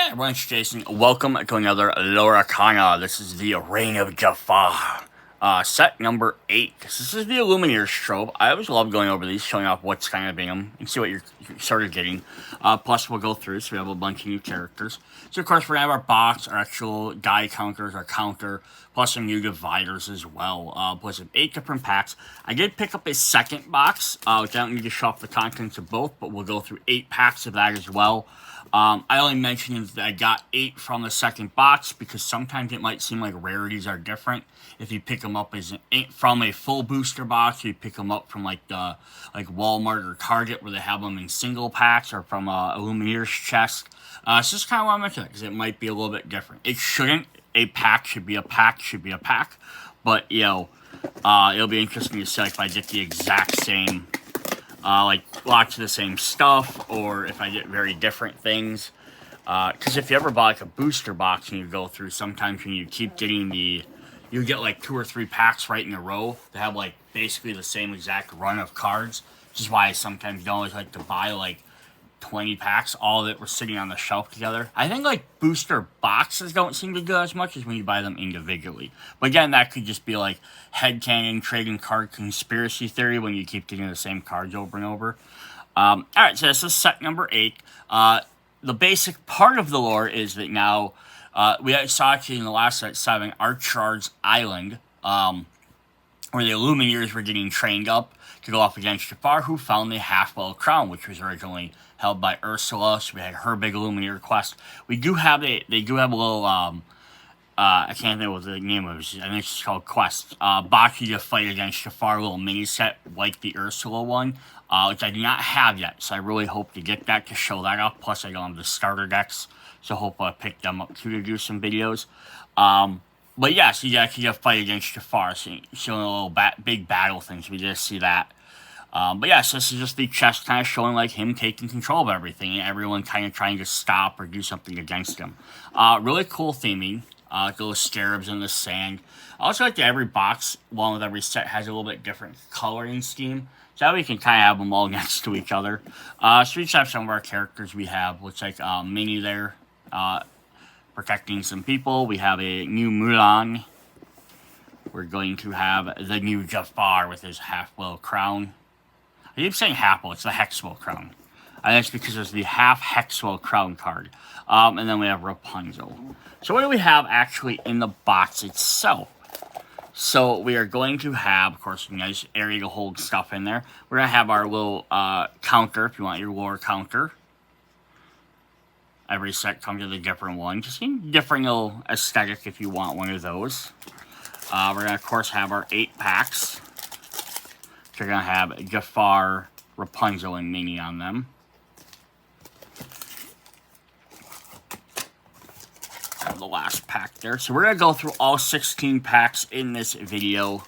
Everyone, it's Jason. Welcome to another Lorcana. This is the Reign of Jafar. Set number 8. This is the Illumineer Trove. I always love going over these, showing off what's kind of in them, and see what you're sort of getting. Plus, we'll go through, so we have a bunch of new characters. So, of course, we're going to have our box, our actual die counters, our counter, plus some new dividers as well. Plus, of 8 different packs. I did pick up a second box, which I don't need to show off the contents of both, but we'll go through 8 packs of that as well. I only mentioned that I got 8 from the second box because sometimes it might seem like rarities are different. If you pick them up as from a full booster box, or you pick them up from like Walmart or Target where they have them in single packs, or from Illumineer's chest. It's just kind of why I mentioned it, because it might be a little bit different. It shouldn't. A pack should be a pack, but it'll be interesting to see if I get the exact same. Lots of the same stuff, or if I get very different things. Because if you ever buy like a booster box and you go through, sometimes when you keep getting you get like 2 or 3 packs right in a row that have like basically the same exact run of cards. Which is why I sometimes don't always like to buy like 20 packs, all that were sitting on the shelf together. I think like booster boxes don't seem to go as much as when you buy them individually. But again, that could just be like headcanon, trading card conspiracy theory when you keep getting the same cards over and over. Alright, so this is set number 8. The basic part of the lore is that now, we saw actually in the last set 7, Archar's Island, where the Illumineers were getting trained up to go up against Jafar, who found the Hexwell Crown, which was originally held by Ursula. So we had her big Illumineer quest. They do have a little, I can't think what the name of it. I think it's called Quest. Baki to fight against Jafar, little mini set like the Ursula one, which I do not have yet. So I really hope to get that to show that off. Plus I don't have the starter decks, so hope I pick them up too to do some videos. But yeah, so you actually got to fight against Jafar, so showing a little big battle things. We just see that. But yeah, so this is just the chest kind of showing like him taking control of everything, and everyone kind of trying to stop or do something against him. Really cool theming. Little scarbs in the sand. I also like that every box, along with every set, has a little bit different coloring scheme. So that way you can kind of have them all next to each other. So we just have some of our characters we have. Looks like Minnie there. Protecting some people. We have a new Mulan. We're going to have the new Jafar with his Hexwell Crown. I keep saying Hexwell, it's the Hexwell Crown. I think it's because there's the half Hexwell Crown card. And then we have Rapunzel. So what do we have actually in the box itself? So we are going to have, of course, a nice area to hold stuff in there. We're going to have our little counter, if you want your lore counter. Every set comes with a different one. Just in different little aesthetic if you want one of those. We're going to, of course, have our 8 packs. So we're going to have Jafar, Rapunzel, and Minnie on them. Have the last pack there. So we're going to go through all 16 packs in this video.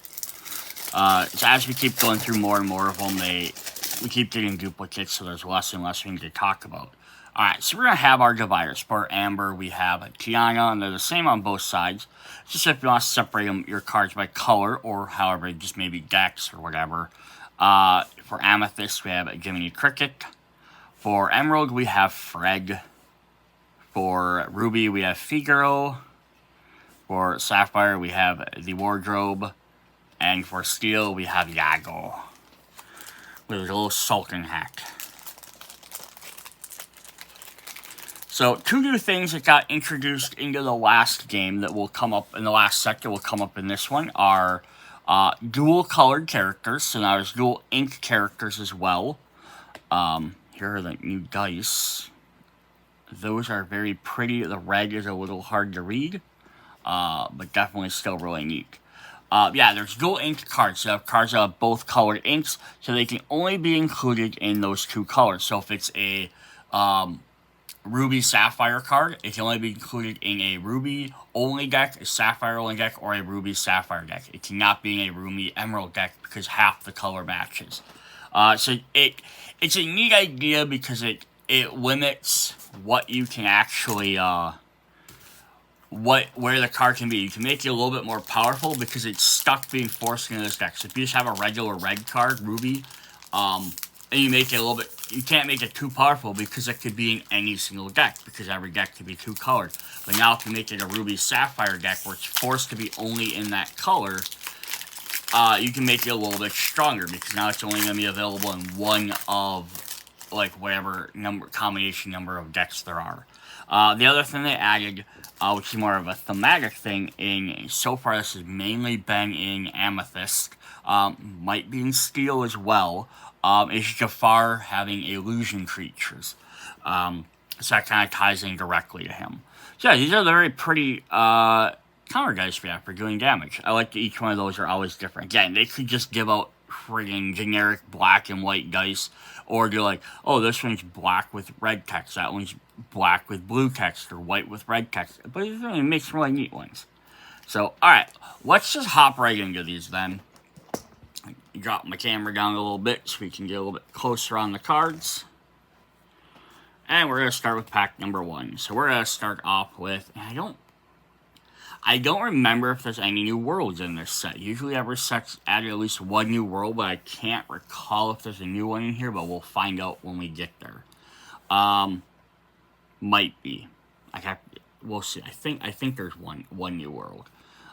So as we keep going through more and more of them, we keep getting duplicates, so there's less and less things to talk about. Alright, so we're going to have our dividers. For Amber, we have Tiana, and they're the same on both sides. Just if you want to separate them, your cards by color, or however, just maybe decks or whatever. For Amethyst, we have Jiminy Cricket. For Emerald, we have Fred. For Ruby, we have Figaro. For Sapphire, we have the Wardrobe. And for Steel, we have Yago. With a little sulking hat. So, 2 new things that got introduced into the last game that will come up in the last set that will come up in this one are dual colored characters. So now there's dual ink characters as well. Here are the new dice. Those are very pretty. The red is a little hard to read, but definitely still really neat. Yeah, there's dual inked cards. So cards that have both colored inks, so they can only be included in those 2 colors. So if it's a Ruby Sapphire card, it can only be included in a Ruby only deck, a Sapphire only deck, or a Ruby Sapphire deck. It cannot be in a Ruby Emerald deck because half the color matches. So it's a neat idea because it limits what you can actually where the card can be. You can make it a little bit more powerful because it's stuck being forced into this deck. So if you just have a regular red card, Ruby, and you make it a little bit, you can't make it too powerful because it could be in any single deck, because every deck could be 2 colored. But now if you make it a Ruby Sapphire deck where it's forced to be only in that color, you can make it a little bit stronger, because now it's only going to be available in one of, like, whatever combination number of decks there are. The other thing they added, which is more of a thematic thing, so far this has mainly been in Amethyst, might be in Steel as well, is Jafar having illusion creatures. So that kind of ties in directly to him. So yeah, these are the very pretty counter dice we have for doing damage. I like that each one of those are always different. Again, they could just give out friggin' generic black and white dice, or do like, oh, this one's black with red text, that one's black with blue text, or white with red text. But it makes some really neat ones. So, alright, let's just hop right into these then. Drop my camera down a little bit so we can get a little bit closer on the cards. And we're going to start with pack number 1. So we're going to start off with, I don't remember if there's any new worlds in this set. Usually every set's added at least one new world, but I can't recall if there's a new one in here, but we'll find out when we get there. Might be. We'll see. I think there's one new world.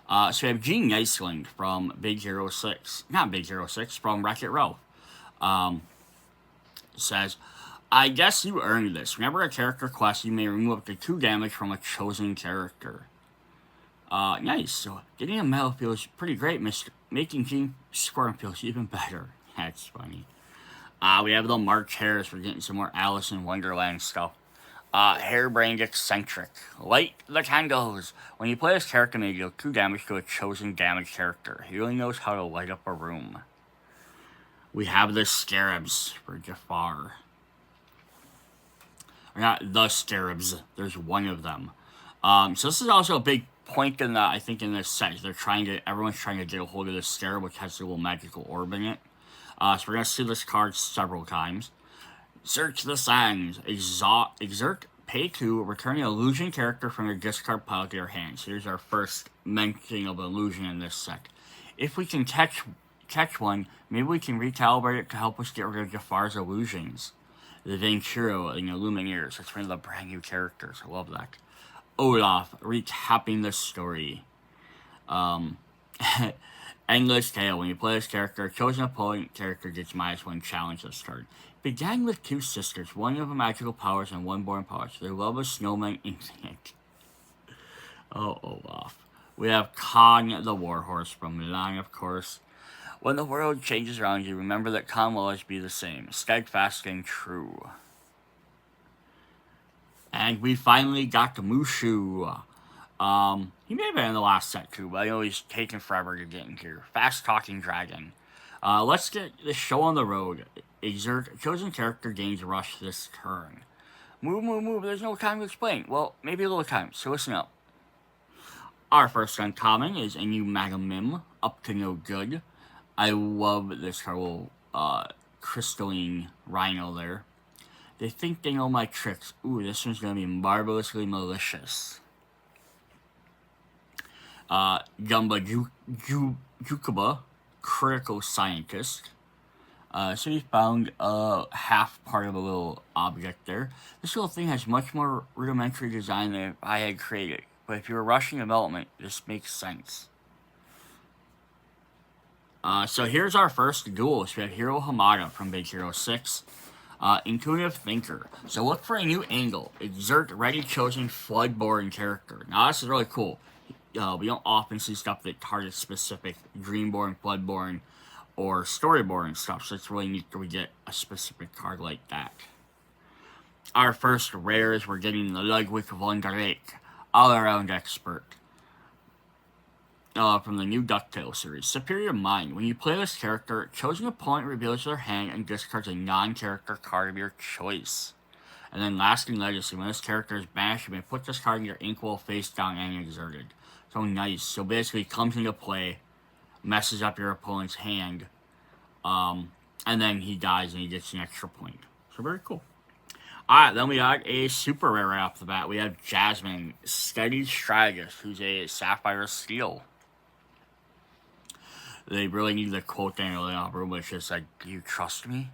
So we have Gene Iceland from Big Hero 6. Not Big Hero 6, from Wreck-It Ralph. Says, I guess you earned this. Whenever a character quests, you may remove up to 2 damage from a chosen character. Nice. So, getting a medal feels pretty great, making Team Squirm feels even better. That's funny. We have the March Hairs. We're getting some more Alice in Wonderland stuff. Hairbrained Eccentric. Light the candles. When you play this character, you deal 2 damage to a chosen damage character. He really knows how to light up a room. We have the Scarabs for Jafar. Or not the Scarabs. There's one of them. So this is also a big point in in this set. Everyone's trying to get a hold of this Scarab, which has a little magical orb in it. So we're going to see this card several times. Search the Sands. Exert pay 2, return an illusion character from your discard pile to your hand. So here's our first mention of illusion in this set. If we can catch one, maybe we can recalibrate it to help us get rid of Jafar's illusions. The Venturo and Illumineers. That's one of the brand new characters. I love that. Olaf, recapping the story. Endless Tale. When you play this character, a chosen opponent character gets -1 challenge this turn. Began with 2 sisters, one of magical powers and one born powers. Their love of snowmen infinite. Oh, Olaf. We have Khan the Warhorse from Milan, of course. When the world changes around you, remember that Khan will always be the same, steadfast and true. And we finally got the Mushu. He may have been in the last set too, but I know he's taken forever to get in here. Fast talking dragon. Let's get the show on the road. Exert chosen character gains rush this turn. Move, there's no time to explain. Well, maybe a little time, so listen up. Our first uncommon is a new Magamim, up to no good. I love this card, little crystalline rhino there. They think they know my tricks. Ooh, this one's going to be marvelously malicious. Gumba Jukuba, critical scientist. So he found half part of a little object there. This little thing has much more rudimentary design than I had created. But if you were rushing development, this makes sense. So here's our first duel. So we have Hiro Hamada from Big Hero 6. Intuitive Thinker. So look for a new angle. Exert ready chosen Floodborn character. Now this is really cool. We don't often see stuff that targets specific Dreamborn, Floodborn, or Storyborn stuff. So it's really neat that we get a specific card like that. Our first rares, we're getting the Ludwig von Drake, all-around expert. From the new DuckTales series. Superior Mind. When you play this character, chosen opponent reveals their hand and discards a non-character card of your choice. And then Lasting Legacy. When this character is banished, you may put this card in your inkwell face down and exerted. So nice. So basically, it comes into play, messes up your opponent's hand, and then he dies and he gets an extra point. So very cool. Alright, then we got a super rare right off the bat. We have Jasmine, Steady Strategist, who's a Sapphire Steel. They really need to quote Daniel Leonard, which is like, do you trust me?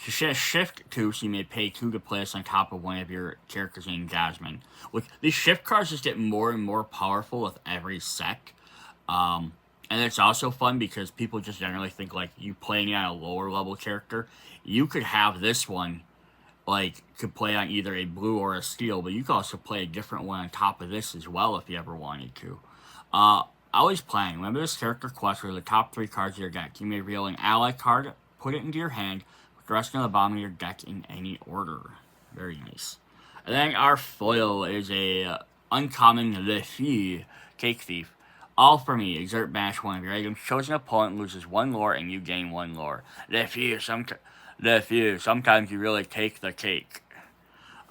She has shift 2, so you may pay 2 to place on top of one of your characters named Jasmine. Which, these shift cards just get more and more powerful with every set. And it's also fun because people just generally think, like, you playing on a lower level character, you could have this one, like, could play on either a blue or a steel, but you could also play a different one on top of this as well if you ever wanted to. Always playing. Remember this character quest for the top 3 cards of your deck. You may reveal an ally card, put it into your hand, with the rest of the bottom of your deck in any order. Very nice. And then our foil is a uncommon Le Fille, Cake Thief. All for me. Exert banish one of your items. Chosen opponent loses 1 lore and you gain 1 lore. Le Fille, sometimes you really take the cake.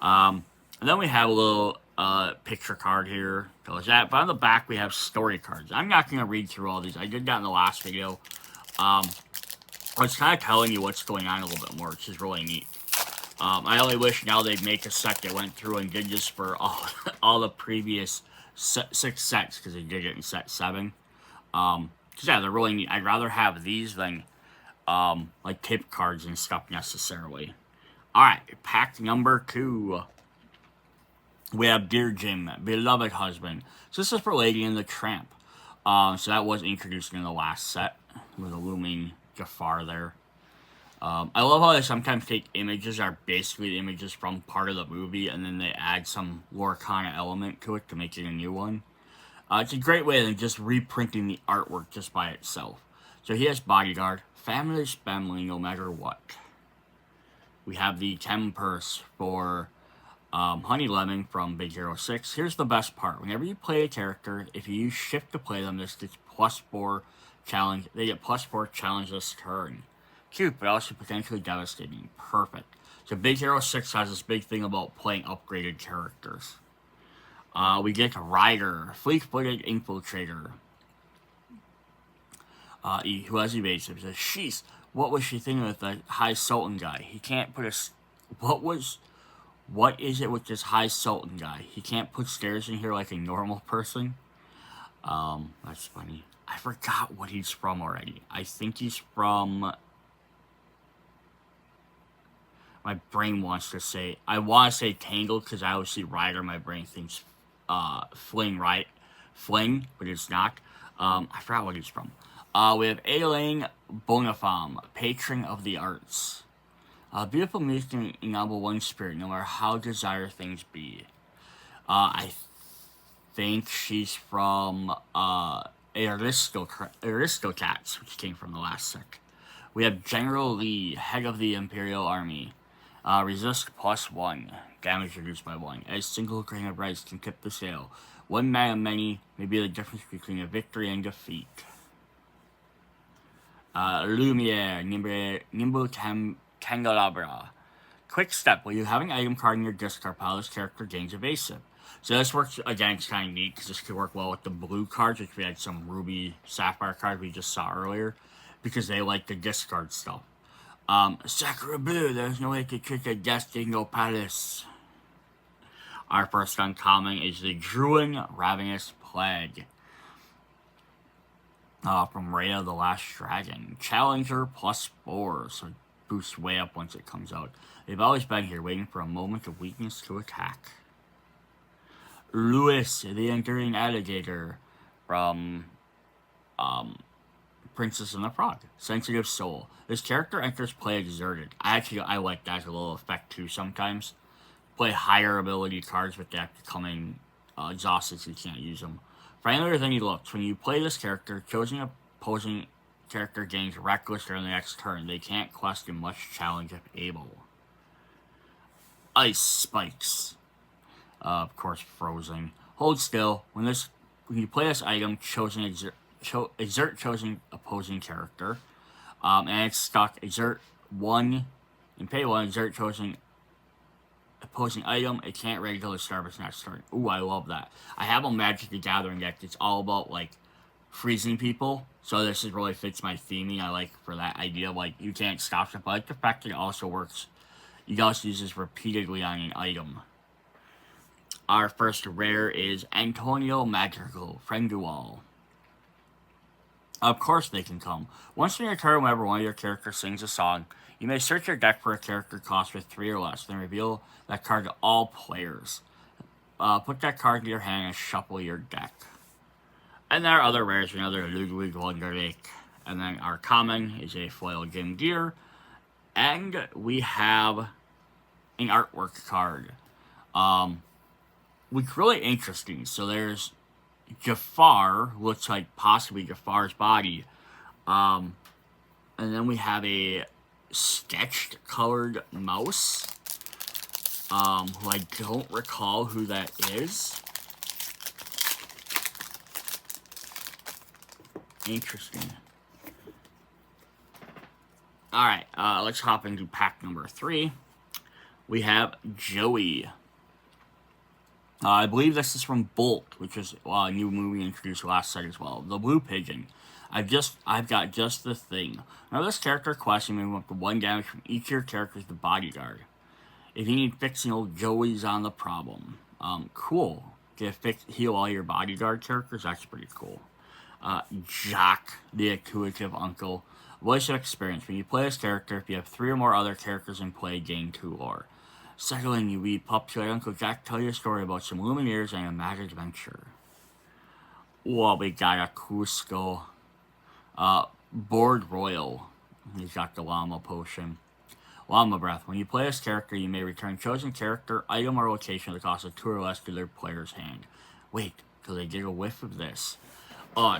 And then we have a little picture card here. Goes that. But on the back we have story cards. I'm not going to read through all these. I did that in the last video. It's kind of telling you what's going on a little bit more, which is really neat. I only wish now they'd make a set that went through and did this for all the previous 6 sets, because they did it in set 7. Because yeah, they're really neat. I'd rather have these than like tip cards and stuff necessarily. Alright, pack number 2. We have Dear Jim, Beloved Husband. So this is for Lady and the Tramp. So that was introduced in the last set with a looming Jafar there. I love how they sometimes take images that are basically the images from part of the movie, and then they add some Lorcana element to it to make it a new one. It's a great way than just reprinting the artwork just by itself. So he has Bodyguard, Family's family no matter what. We have the Chem Purse for Honey Lemon from Big Hero 6. Here's the best part. Whenever you play a character, if you use Shift to play them, this gets +4 challenge. They get +4 challenge this turn. Cute, but also potentially devastating. Perfect. So Big Hero 6 has this big thing about playing upgraded characters. We get Ryder, Fleet-footed Infiltrator. Who has evasive. He says, sheesh, what was she thinking with the High Sultan guy? He can't put a... What is it with this High Sultan guy? He can't put stairs in here like a normal person? That's funny. I forgot what he's from already. I think he's from... My brain wants to say... I want to say Tangled, because I always see Ryder. My brain thinks Fling, right? Fling, but it's not. I forgot what he's from. We have Aileen Bonafam, Patron of the Arts. Beautiful music in number 1 spirit, no matter how desire things be. I think she's from Aristocats, which came from the last sec. We have General Lee, head of the Imperial Army. Resist +1. Damage reduced by 1. As single grain of rice can tip the scale. 1 man of many may be the difference between a victory and defeat. Illumineer, Nimble Candelabra. Quick step. While you have an item card in your discard pile, this character gains evasive. So this works, again, it's kind of neat, because this could work well with the blue cards, which we had some Ruby Sapphire cards we just saw earlier, because they like the discard stuff. Sacre Bleu, there's no way to trick a Destino Palace. Our first uncommon is the Druin Ravenous Plague. From Rhea the Last Dragon. Challenger +4, so it boosts way up once it comes out. They've always been here, waiting for a moment of weakness to attack. Lewis, the Enduring Alligator, from Princess and the Frog. Sensitive Soul. This character enters play exerted. I like that as a little effect too sometimes. Play higher ability cards, but they have to come in exhausted so you can't use them. Friendlier than he looks. When you play this character, choosing opposing character gains reckless during the next turn. They can't question much challenge if able. Ice Spikes. Of course, frozen. Hold still. When you play this item, exert chosen opposing character. And it's stuck. Exert 1 and pay 1. Exert chosen opposing item. It can't ready till the start of its next turn. Ooh, I love that. I have a Magic the Gathering deck. It's all about like freezing people. So this is really fits my theming. I like for that idea. Like you can't stop it, but I like the fact that it also works. You can also use this repeatedly on an item. Our first rare is Antonio Madrigal, Friend to All. Of course they can come. Once in your turn, whenever one of your characters sings a song, you may search your deck for a character cost with 3 or less, then reveal that card to all players. Put that card in your hand and shuffle your deck. And there are other rares, another Ludwig Wunderlich. And then our common is a foil Gimdir. And we have an artwork card. Which really interesting. So there's Jafar, looks like possibly Jafar's body. And then we have a sketched colored mouse. Who I don't recall who that is. Interesting. Alright, let's hop into pack number 3. We have Joey. I believe this is from Bolt, which is a new movie introduced last set as well. The Blue Pigeon. I've got just the thing. Now this character quest, you may move up to 1 damage from each of your characters to bodyguard. If you need fixing, Joey's on the problem. Cool. Heal all your bodyguard characters, that's pretty cool. Jack, the intuitive uncle. Voice of experience. When you play this character, if you have 3 or more other characters in play, gain 2 lore. Secondly, you read Pup to let Uncle Jack tell you a story about some Illumineers and a mad adventure. Well, we got a Cusco. Board Royal. He's got the Llama Potion. Llama Breath. When you play this character, you may return chosen character, item, or location at the cost of 2 or less to their player's hand. Wait, till they get a whiff of this.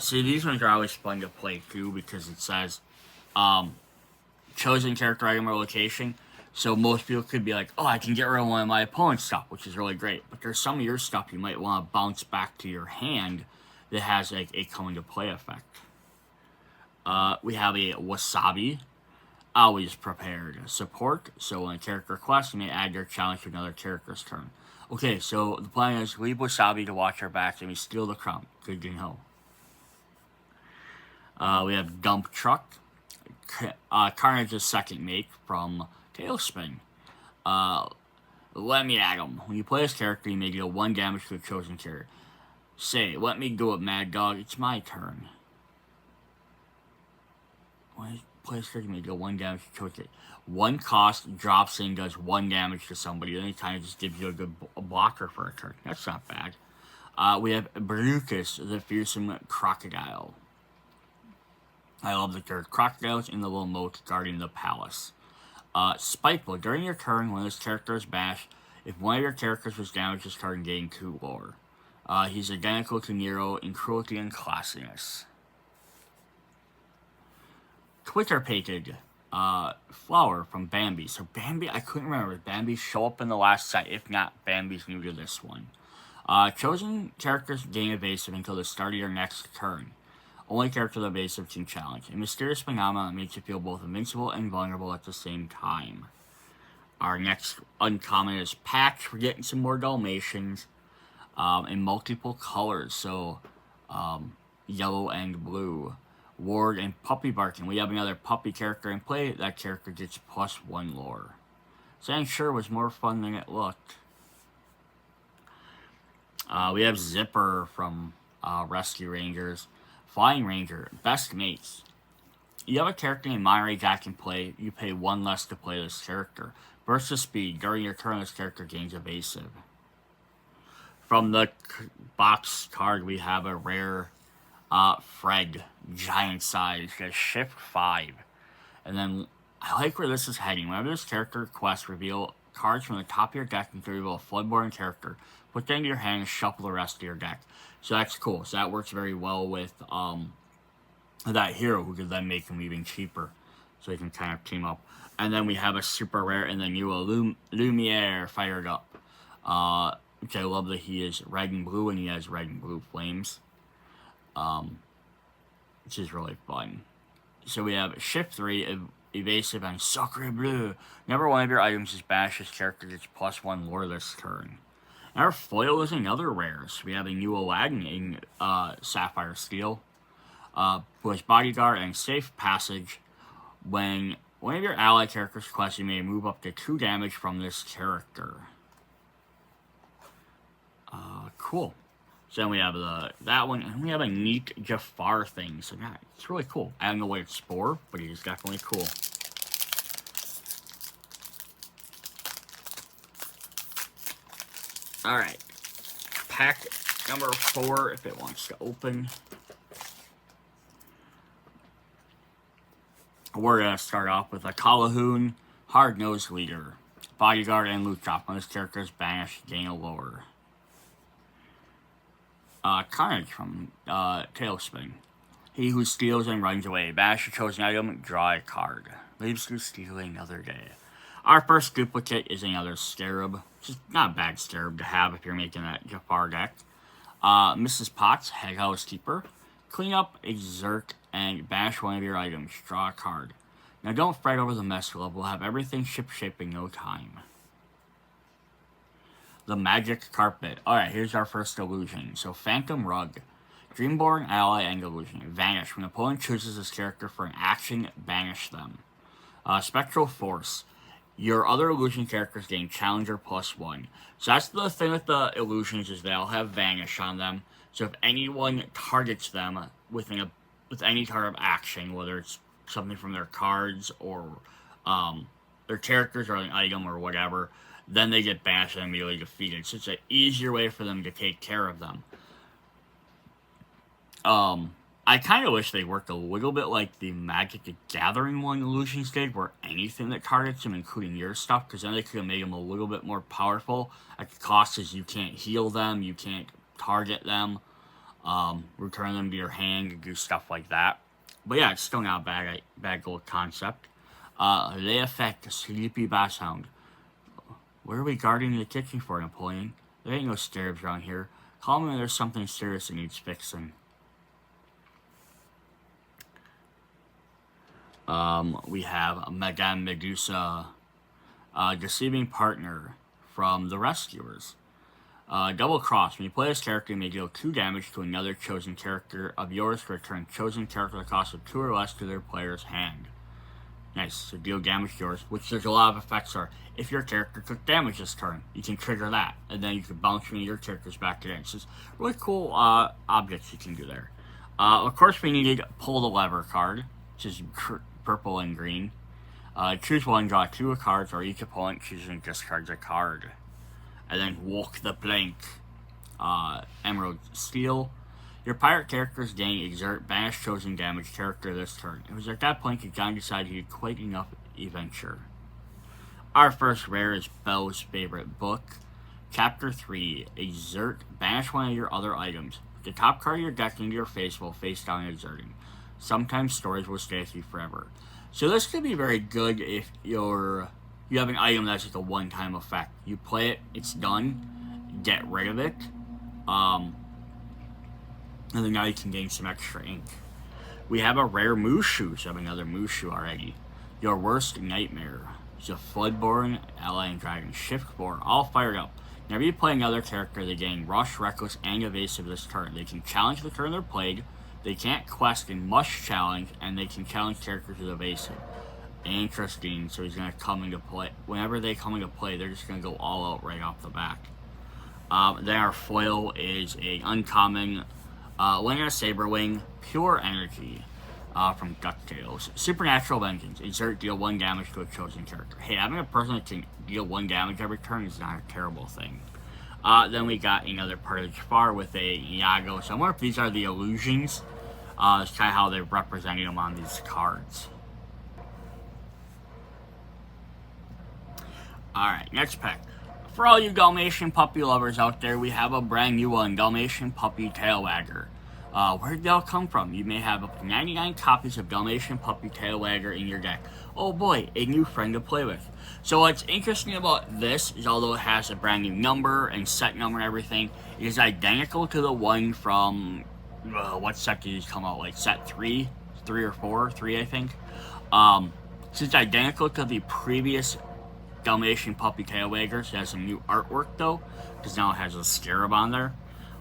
See, these ones are always fun to play too because it says chosen character, item, or location. So most people could be like, oh, I can get rid of one of my opponent's stuff, which is really great. But there's some of your stuff you might want to bounce back to your hand that has like a coming to play effect. We have a Wasabi. Always prepared. Support. So when a character quests, you may add your challenge to another character's turn. Okay, so the plan is leave Wasabi to watch our backs and we steal the crown. Good to know. We have Dump Truck. Carnage's second make from Tailspin. Let me at him. When you play this character, you may deal 1 damage to a chosen character. Say, let me do it, Mad Dog. It's my turn. When you play this character, you may deal 1 damage to a chosen character. 1 cost, drops in, does 1 damage to somebody. Then it kind of just gives you a good blocker for a turn. That's not bad. We have Baruchas, the fearsome crocodile. I love the character. Crocodiles in the little moat guarding the palace. Spiteful. During your turn, when this character is bashed, if one of your characters was damaged, this card gain 2 lore. He's identical to Nero in cruelty and classiness. Twitter-pated flower from Bambi. So Bambi, I couldn't remember. Did Bambi show up in the last set? If not, Bambi's new to this one. Chosen characters gain evasive until the start of your next turn. Only character with evasive can challenge. A mysterious phenomenon that makes you feel both invincible and vulnerable at the same time. Our next uncommon is Patch. We're getting some more Dalmatians in multiple colors. So, yellow and blue. Ward and Puppy Barking. We have another puppy character in play. That character gets +1 lore. Saying sure was more fun than it looked. We have Zipper from Rescue Rangers. Flying Ranger, best mates. You have a character named Monterey Jack in play, you pay 1 less to play this character. Burst of speed, during your turn this character gains evasive. From the box card we have a rare Fred, giant size, has shift 5. And then, I like where this is heading. Whenever this character quests, reveal cards from the top of your deck and reveal a Floodborn character. Put them into your hand and shuffle the rest of your deck. So that's cool. So that works very well with that hero, who could then make him even cheaper. So you can kind of team up. And then we have a super rare and the new Illumineer fired up. Which I love that he is red and blue and he has red and blue flames. Which is really fun. So we have Shift 3, Evasive, and Sacre Bleu. Whenever one of your items is bashed, this character gets +1 lore this turn. And our foil is another rare. So we have a new Aladdin in Sapphire Steel. With Bodyguard and Safe Passage. When one of your ally characters quests, you may move up to 2 damage from this character. Cool. So then we have that one, and we have a neat Jafar thing. So yeah, it's really cool. I don't know what it's for, but it is definitely cool. Alright. Pack number 4, if it wants to open. We're going to start off with a Calahoon, Hard-Nosed Leader, Bodyguard, and Loot Drop. When this character is banished, gain a lower. Carnage from Tailspin. He who steals and runs away. Banish a chosen item, draw a card. Leaves to steal another day. Our first duplicate is another Scarab. Which is not a bad Scarab to have if you're making that Jafar deck. Mrs. Potts, Hexwell Keeper. Clean up, exert, and banish one of your items. Draw a card. Now don't fret over the mess club. We'll have everything ship-shape in no time. The Magic Carpet. Alright, here's our first illusion. So, Phantom Rug. Dreamborn, Ally, and Illusion. Vanish. When an opponent chooses this character for an action, banish them. Spectral Force. Your other illusion characters gain Challenger +1. So that's the thing with the illusions, is they all have Vanish on them. So if anyone targets them with any type of action, whether it's something from their cards or their characters or an item or whatever, then they get banished and immediately defeated. So it's an easier way for them to take care of them. I kind of wish they worked a little bit like the Magic the Gathering one illusions did, where anything that targets them, including your stuff, because then they could have made them a little bit more powerful. At the cost is you can't heal them, you can't target them, return them to your hand, and do stuff like that. But yeah, it's still not a bad little concept. Lay Effect, Sleepy Bass Hound. What are we guarding the kitchen for, Napoleon? There ain't no scarabs around here. Call me when there's something serious that needs fixing. We have Madame Medusa, Deceiving Partner from the Rescuers. Double Cross. When you play this character, you may deal 2 damage to another chosen character of yours to return chosen character the cost of 2 or less to their player's hand. Nice. So deal damage to yours, which there's a lot of effects are. If your character took damage this turn, you can trigger that, and then you can bounce one of your characters back to it. So it's really cool objects you can do there. Of course, we needed Pull the Lever card, which is purple and green. Choose one, draw 2 cards, or each opponent chooses and discards a card. And then Walk the Plank. Emerald Steel. Your pirate characters gain exert banish chosen damage character this turn. It was at that point you kind of decided you did quite enough adventure. Our first rare is Belle's Favorite Book. Chapter 3. Exert. Banish one of your other items. The top card of your deck into your face while face down exerting. Sometimes stories will stay with you forever. So this could be very good if you have an item that's like a one-time effect. You play it, it's done, get rid of it, and then now you can gain some extra ink. We have a rare Mushu, so I have another Mushu already. Your Worst Nightmare. It's a Floodborn, Ally, and Dragon. Shiftborn, all fired up. Whenever you play another character, they gain Rush, Reckless, and Evasive this turn. They can challenge the turn they're played, they can't quest and must challenge, and they can challenge characters with Evasive. Interesting, so he's going to come into play. Whenever they come into play, they're just going to go all out right off the back. Then our foil is a uncommon Linger Saberwing, Pure Energy from DuckTales. Supernatural Vengeance. Exert, deal 1 damage to a chosen character. Hey, having a person that can deal 1 damage every turn is not a terrible thing. Then we got another part of Jafar with a Iago. So I wonder if these are the illusions. It's kind of how they're representing them on these cards. Alright, next pack. For all you Dalmatian puppy lovers out there, we have a brand new one, Dalmatian Puppy Tailwagger. Where did they all come from? You may have up to 99 copies of Dalmatian Puppy Tailwagger in your deck. Oh boy, a new friend to play with. So what's interesting about this is although it has a brand new number and set number and everything, it is identical to the one from, what set did these come out, like set 3 or 4, 3 I think. So it's identical to the previous Dalmatian Puppy Tailwagger. So it has some new artwork though, because now it has a scarab on there.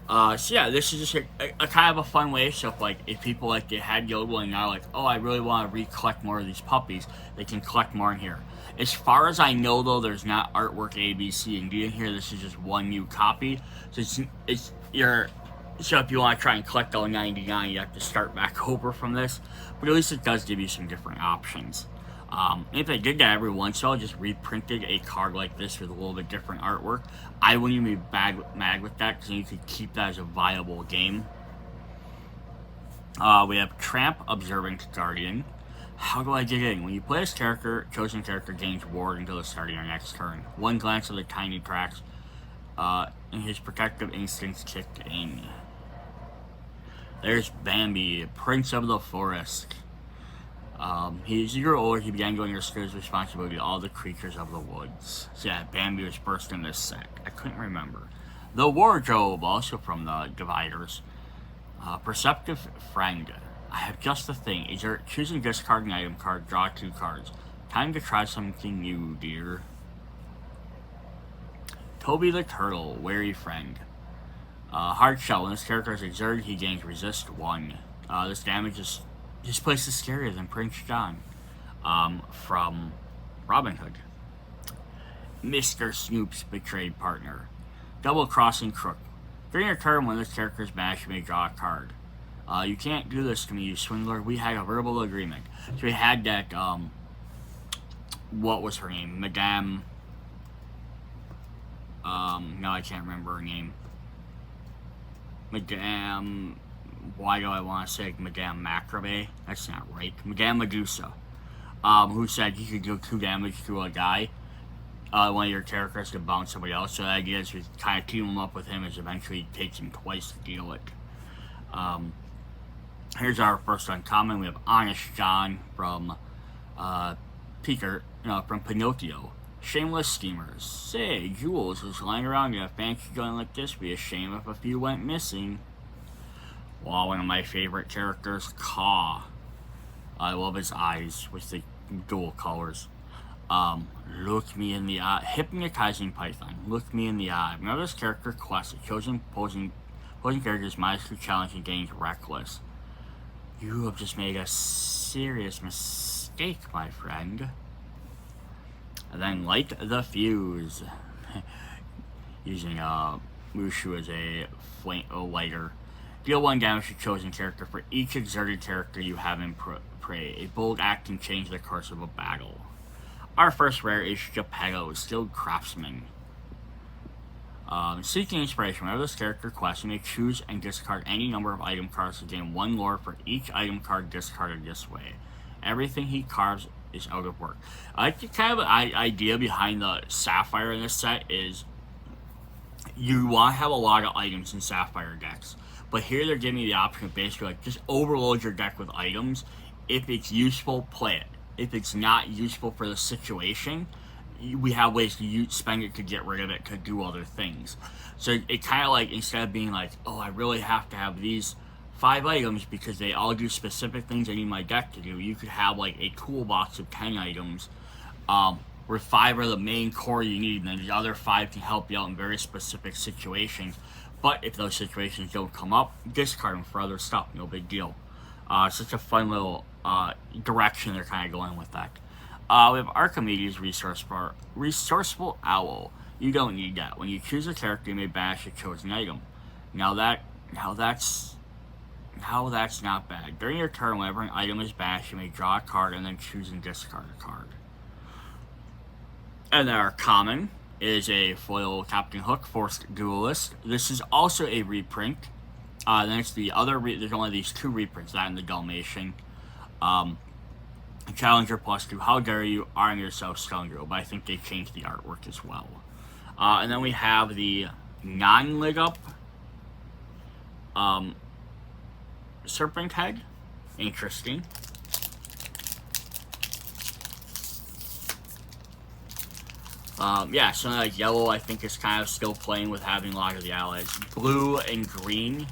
So yeah, this is just a kind of a fun way. So if people they had Yodel and now oh, I really want to recollect more of these puppies, they can collect more in here. As far as I know though, there's not artwork A, B, C, and D in here. This is just one new copy. So it's your So if you want to try and collect all 99, you have to start back over from this. But at least it does give you some different options. If they did that every once in a while, just reprinted a card like this with a little bit different artwork, I wouldn't even be mad with that, because you could keep that as a viable game. We have Tramp, Observant Guardian. How do I get in? When you play this character, chosen character gains ward until the start of your next turn. One glance of the tiny cracks, and his protective instincts kicked in. There's Bambi, Prince of the Forest. He's a year older. He began going to his responsibility to all the creatures of the woods. So yeah, Bambi was first in this set. I couldn't remember. The Wardrobe, also from the Dividers. Perceptive Friend. I have just the thing. Is there choosing discard an item card, draw 2 cards. Time to try something new, dear. Toby the Turtle, Wary Friend. Hard Shell. When this character is exerted, he gains resist 1. This damage is... This place is scarier than Prince John. From Robin Hood. Mr. Snoop's Betrayed Partner. Double Crossing Crook. During your turn, when this character is banished, you may draw a card. You can't do this to me, you swindler. We had a verbal agreement. So we had that, what was her name? Madame... no, I can't remember her name. Madame... Why do I want to say Madame Macrame? That's not right. Madame Medusa. Who said you could do 2 damage to a guy. One of your characters could bounce somebody else. So the idea is to kind of team him up with him, as eventually it takes him twice to deal it. Here's our first uncommon. We have Honest John from from Pinocchio. Shameless Schemers. Say, Jules is lying around in a fancy gun like this. Be a shame if a few went missing. Well, one of my favorite characters, Caw. I love his eyes with the dual colors. Look me in the eye. Hypnotizing Python. Look me in the eye. Remember this character, Quest. A chosen opposing character is minus 2 challenge and gains Reckless. You have just made a serious mistake, my friend. And then Light the Fuse. Using Mushu as a lighter. Deal 1 damage to chosen character for each exerted character you have in prey. A bold act can change the course of a battle. Our first rare is Geppetto, Skilled Craftsman. Seeking Inspiration. Whenever this character quests, you may choose and discard any number of item cards to gain 1 lore for each item card discarded this way. Everything he carves is out of work. I like the kind of idea behind the Sapphire in this set is you want to have a lot of items in Sapphire decks. But here they're giving you the option of basically like just overload your deck with items. If it's useful, play it. If it's not useful for the situation, we have ways to spend it to get rid of it, to do other things. So it kind of like, instead of being like, oh, I really have to have these 5 items because they all do specific things I need my deck to do, you could have like a toolbox of 10 items where 5 are the main core you need, and then the other 5 can help you out in very specific situations. But if those situations don't come up, discard them for other stuff. No big deal. Such a fun little direction they're kind of going with that. We have Archimedes, Resourceful Owl. You don't need that. When you choose a character, you may banish a chosen item. Now that's not bad. During your turn, whenever an item is banished, you may draw a card and then choose and discard a card. And then our common is a foil Captain Hook, Forced Duelist. This is also a reprint. Then it's the other, there's only these 2 reprints, that and the Dalmatian. Challenger +2, how dare you, arm yourself, scoundrel. But I think they changed the artwork as well. And then we have the non-lit up Serpent Head. Interesting. Yeah, so like yellow, I think, is kind of still playing with having a lot of the allies. Blue and green,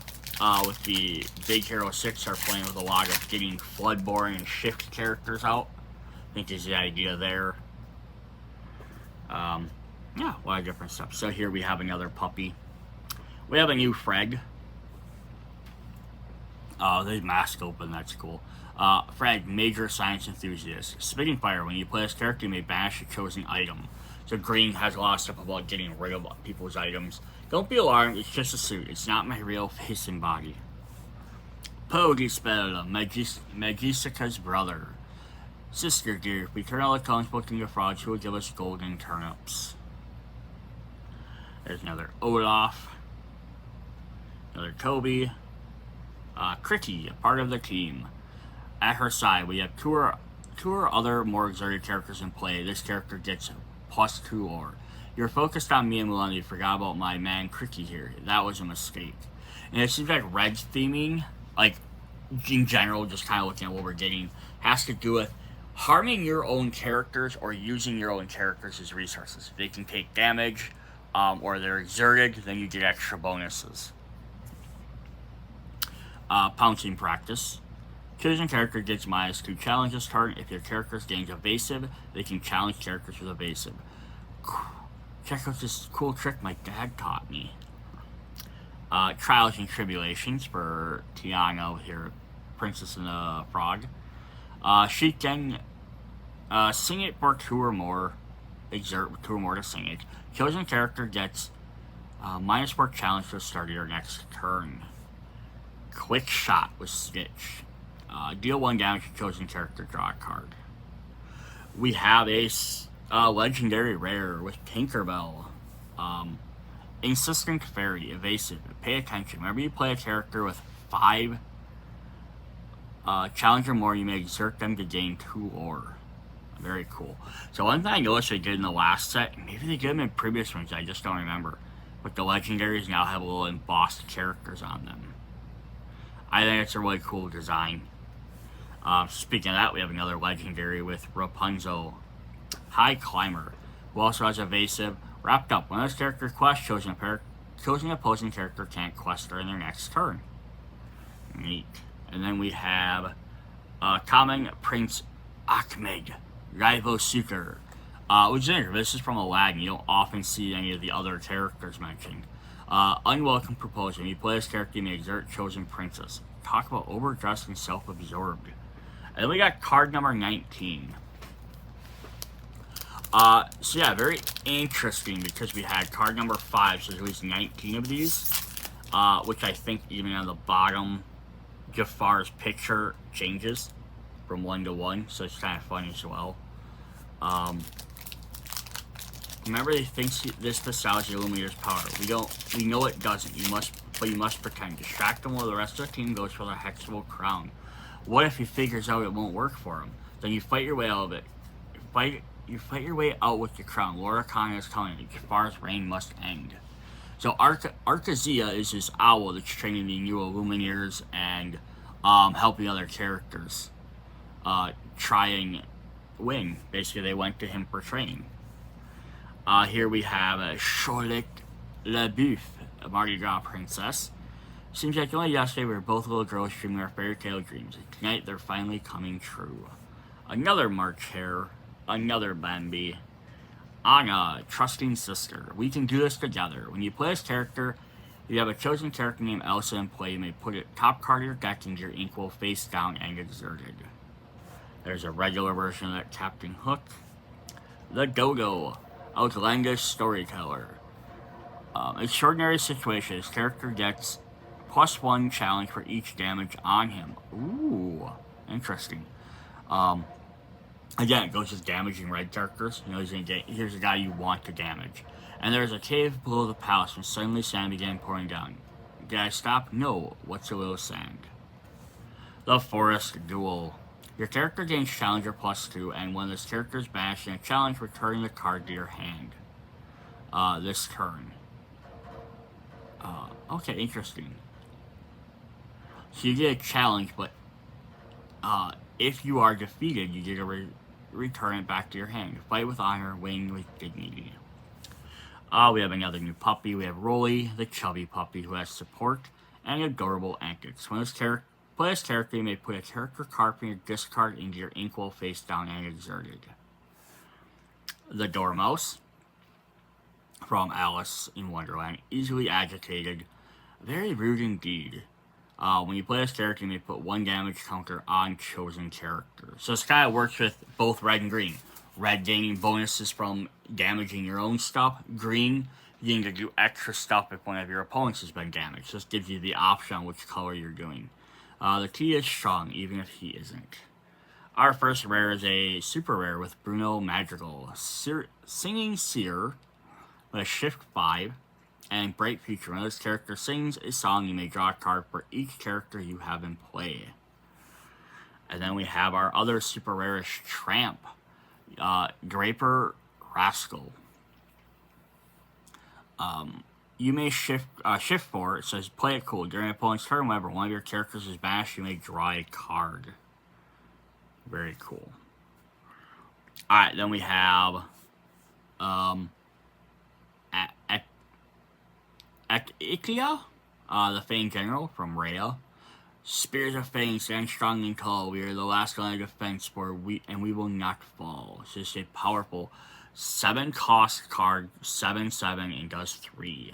with the Big Hero 6, are playing with a lot of getting Floodborn and Shift characters out. I think is the idea there. Yeah, a lot of different stuff. So here we have another puppy. We have a new Fred. The mask open, that's cool. Fred, Major Science Enthusiast. Spitting Fire, when you play this character, you may banish a chosen item. So green has a lot of stuff about getting rid of people's items. Don't be alarmed, it's just a suit. It's not my real face and body. Podispel, Magicica's brother. Sister gear. We turn all the townsfolk into frogs who will give us golden turnips. There's another Olaf. Another Toby. Cricky, a part of the team. At her side, we have two or other more exotic characters in play. This character gets +2 lore. You're focused on me and Mulan, you forgot about my man Cricky here. That was a mistake. And it seems like Red's theming, like in general, just kind of looking at what we're getting, has to do with harming your own characters or using your own characters as resources. If they can take damage or they're exerted, then you get extra bonuses. Pouncing practice. Chosen character gets -2 challenges turn. If your character gains evasive, they can challenge characters with evasive. Check out this cool trick my dad taught me. Trials and Tribulations for Tiana here, Princess and the Frog. She can sing it for 2 or more, exert 2 or more to sing it. Chosen character gets -4 challenge to the start of your next turn. Quick Shot with Stitch. Deal 1 damage to chosen character, draw a card. We have a legendary rare with Tinkerbell. Insistent Fairy, evasive. Pay attention. Whenever you play a character with 5 challenge or more, you may exert them to gain 2 lore. Very cool. So one thing I noticed they did in the last set, maybe they did them in previous ones, I just don't remember, but the legendaries now have little embossed characters on them. I think it's a really cool design. Speaking of that, we have another legendary with Rapunzel, High Climber, who also has evasive. Wrapped up. When this character quests, chosen opposing character can't quest during their next turn. Neat. And then we have common Prince Ahmed, Rival Seeker. Which is interesting. This is from Aladdin. You don't often see any of the other characters mentioned. Unwelcome proposal. When you play this character, you may exert chosen princess. Talk about overdressed and self-absorbed. And then we got card number 19. So yeah, very interesting because we had card number 5, so there's at least 19 of these, which I think even on the bottom, Jafar's picture changes from 1 to 1, so it's kind of funny as well. Remember, he thinks this besouses Illumineer's power. We know it doesn't. But you must pretend. Distract him while the rest of the team goes for the Hexwell Crown. What if he figures out it won't work for him? Then you fight your way out of it. You fight your way out with the crown. Lorcana is telling you Jafar's reign must end. So Arcazia is this owl that's training the new Illumineers and helping other characters try and win. Basically, they went to him for training. Here we have a Charlotte LaBeouf, a Mardi Gras princess. Seems like only yesterday we were both little girls dreaming our fairy tale dreams. And tonight they're finally coming true. Another March Hare. Another Bambi. Anna, trusting sister. We can do this together. When you play this character, if you have a chosen character named Elsa in play, you may put it top card of your deck into your ink will face down and exerted. There's a regular version of that Captain Hook. The Dodo, outlandish storyteller. Extraordinary situation. This character gets +1 challenge for each damage on him. Ooh, interesting. Again, it goes with damaging red characters. You know, here's a guy you want to damage. And there's a cave below the palace when suddenly sand began pouring down. Did I stop? No. What's a little sand? The Forest Duel. Your character gains Challenger +2, and when this character is banished in a challenge, return the card to your hand. This turn. Okay, interesting. So you get a challenge, but if you are defeated, you get to return it back to your hand. Fight with honor, win with dignity. We have another new puppy. We have Rolly, the chubby puppy who has support and adorable antics. When this character, you may put a character card from your discard into your inkwell face down and exerted. The Dormouse from Alice in Wonderland, easily agitated, very rude indeed. When you play this character, you may put 1 damage counter on chosen character. So this kind of works with both red and green. Red, gaining bonuses from damaging your own stuff. Green, you get to do extra stuff if one of your opponents has been damaged. This gives you the option on which color you're doing. The key is strong, even if he isn't. Our first rare is a super rare with Bruno Madrigal. Singing Seer with a Shift 5 and Bright Future. When this character sings a song, you may draw a card for each character you have in play. And then we have our other super rarish Tramp, Draper Rascal. You may shift 4. It says, play it cool. During an opponent's turn, whenever one of your characters is banished, you may draw a card. Very cool. Alright, then we have Ikia, the Fang General from Rhea. Spears of Fang stand strong and tall. We are the last line of defense and we will not fall. It's just a powerful 7-cost card, 7/7, and does 3.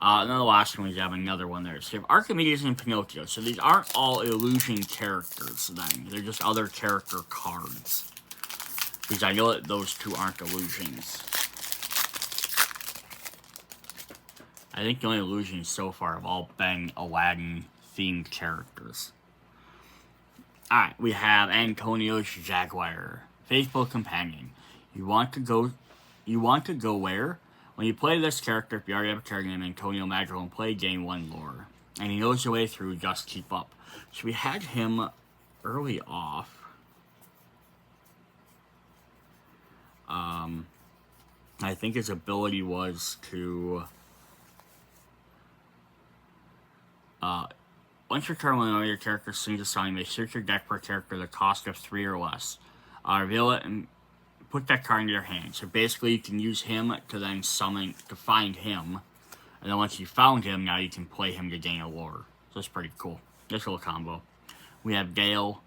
And then the last one, we have another one there. So you have Archimedes and Pinocchio. So these aren't all illusion characters then. They're just other character cards. Because I know that those two aren't illusions. I think the only illusions so far have all been Aladdin-themed characters. Alright, we have Antonio's Jaguar. Faithful Companion. You want to go where? When you play this character, if you already have a character named Antonio Madrigal and play game 1 lore, and he knows the way through, just keep up. So we had him early off. I think his ability was to once your turn, when one of your characters sings a song, you may search your deck for a character the cost of 3 or less. Reveal it and put that card into your hand. So basically you can use him to then summon, to find him. And then once you found him, now you can play him to gain a lore. So that's pretty cool. This little combo. We have Gale,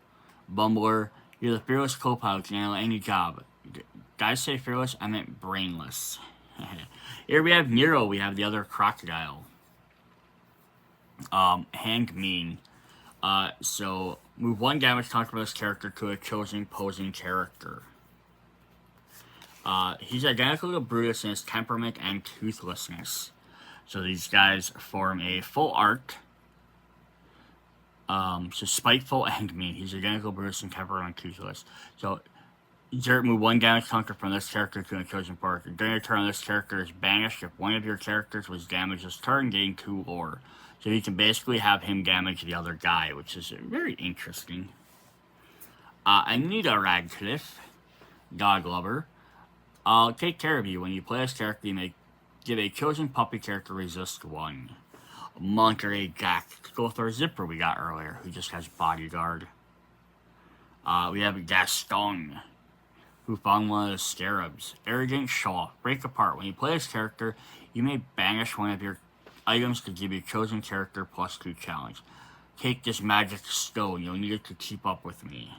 Bumbler. You're the fearless co-pilot, can handle any job. Did I say fearless? I meant brainless. Here we have Nero. We have the other crocodile. Hanged Mean. So move 1 damage counter from this character to a chosen opposing character. He's identical to Brutus in his temperament and toothlessness. So these guys form a full art. So spiteful and mean. He's identical to Brutus in temperament and toothless. So move 1 damage counter from this character to a chosen character. During your turn, this character is banished if one of your characters was damaged this turn, gain 2 lore. So you can basically have him damage the other guy, which is very interesting. Anita Radcliffe, Dog Lover. I'll take care of you. When you play this character, you may give a chosen puppy character resist 1. Monterey Jack. Let's go with our zipper we got earlier, who just has bodyguard. We have Gaston, who found one of the scarabs. Arrogant Shaw. Break apart. When you play this character, you may banish one of your items to give your chosen character +2 challenge. Take this magic stone. You'll need it to keep up with me.